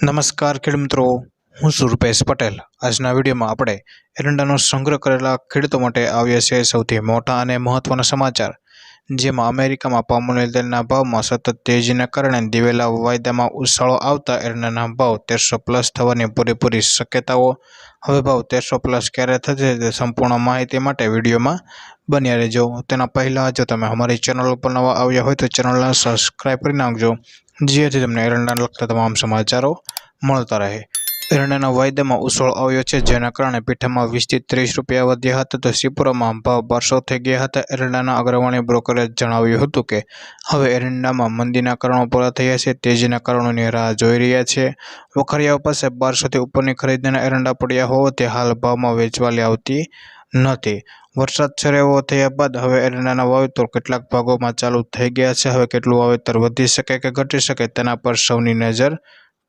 નમસ્કાર ખેડૂત મિત્રો, હું છું રૂપેશ પટેલ। આજના વિડીયોમાં આપણે એરંડાનો સંગ્રહ કરેલા ખેડૂતો માટે આવ્યા છે સૌથી મોટા અને મહત્વના સમાચાર, જેમાં અમેરિકામાં પામોલીન તેલના ભાવમાં સતત તેજીને કારણે દિવેલા વાયદામાં ઉછાળો આવતા એરંડાના ભાવ 1300+ થવાની પૂરેપૂરી શક્યતાઓ। હવે ભાવ 1300+ ક્યારે થશે તે સંપૂર્ણ માહિતી માટે વિડીયોમાં બન્યા રહેજો। તેના પહેલાં જો તમે અમારી ચેનલ ઉપર નવા આવ્યા હોય તો ચેનલને સબસ્ક્રાઈબ કરી નાખજો, જેથી તમને એરંડાને લગતા તમામ સમાચારો મળતા રહે। એરંડાના વાયદામાં ઉછાળો આવ્યો છે, જેના કારણે પીઠામાં 20 થી 30 રૂપિયા વધ્યા હતા તો સિપોરામાં ભાવ 1200 થઈ ગયા હતા। એરંડાના અગ્રણી બ્રોકરે જણાવ્યું હતું કે હવે એરંડામાં મંદીના કારણો પૂરા થયા છે, તેજીના કારણોની રાહ જોઈ રહ્યા છે। વખારિયાઓ પાસે 1200 થી ઉપરની ખરીદીના એરંડા પડ્યા હોવાથી હાલ ભાવમાં વેચવાલી આવતી નથી। વરસાદ છેલ્લો થયા બાદ હવે એરંડાના વાવેતર કેટલાક ભાગોમાં ચાલુ થઈ ગયા છે। હવે કેટલું વાવેતર વધી શકે કે ઘટી શકે તેના પર સૌની નજર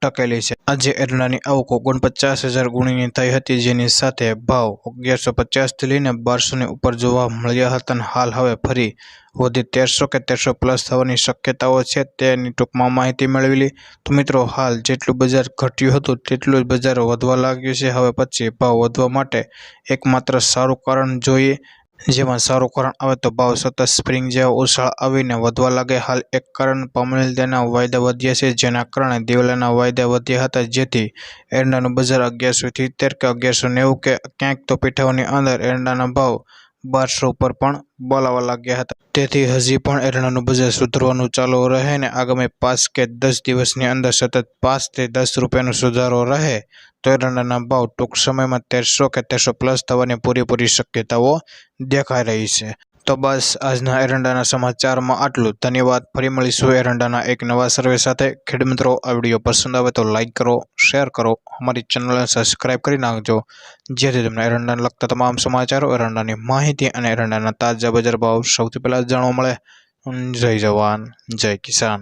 ટકેલી છે। આજે એરંડાની આવક 49,000 ગુણીની થઈ હતી, જેની સાથે ભાવ 1150 થી લઈને 1200ની ઉપર જોવા મળ્યા હતા અને હાલ હવે ફરી વધી 1300 કે 1300+ થવાની શક્યતાઓ છે, તેની ટૂંકમાં માહિતી મેળવી। તો મિત્રો, હાલ જેટલું બજાર ઘટ્યું હતું તેટલું જ બજાર વધવા લાગ્યું છે। હવે પછી ભાવ વધવા માટે એકમાત્ર સારું કારણ જોઈએ, જેમાં સારું કારણ આવે તો ભાવ સતત સ્પ્રિંગ જેવા ઉછાળ આવીને વધવા લાગે। હાલ એક કારણ પામોલીન તેલના વાયદા વધ્યા છે, જેના કારણે દિવેલાના વાયદા વધ્યા હતા, જેથી એરંડાનું બજાર 1170 કે 1190 કે ક્યાંક તો પીઠાઓની અંદર એરંડાના ભાવ 1200 ઉપર પણ બોલાવા લાગ્યા હતા। તેથી હજી પણ એરંડાનું બજાર સુધરવાનું ચાલુ રહે અને આગામી 5 કે 10 દિવસની અંદર સતત 5 થી 10 રૂપિયાનો સુધારો રહે તો એરંડાના ભાવ ટૂંક સમયમાં 1300 કે 1300+ થવાની પૂરેપૂરી શક્યતાઓ દેખાઈ રહી છે। તો બસ આજના એરંડાના સમાચારમાં આટલું। ધન્યવાદ। ફરી મળીશું એરંડાના એક નવા સર્વે સાથે। ખેડૂત મિત્રો, આ વિડીયો પસંદ આવે તો લાઇક કરો, શેર કરો, અમારી ચેનલને સબસ્ક્રાઈબ કરી નાખજો, જેથી તમને એરંડાને લગતા તમામ સમાચારો, એરંડાની માહિતી અને એરંડાના તાજા બજાર ભાવ સૌથી પહેલાં જાણવા મળે। જય જવાન, જય કિસાન।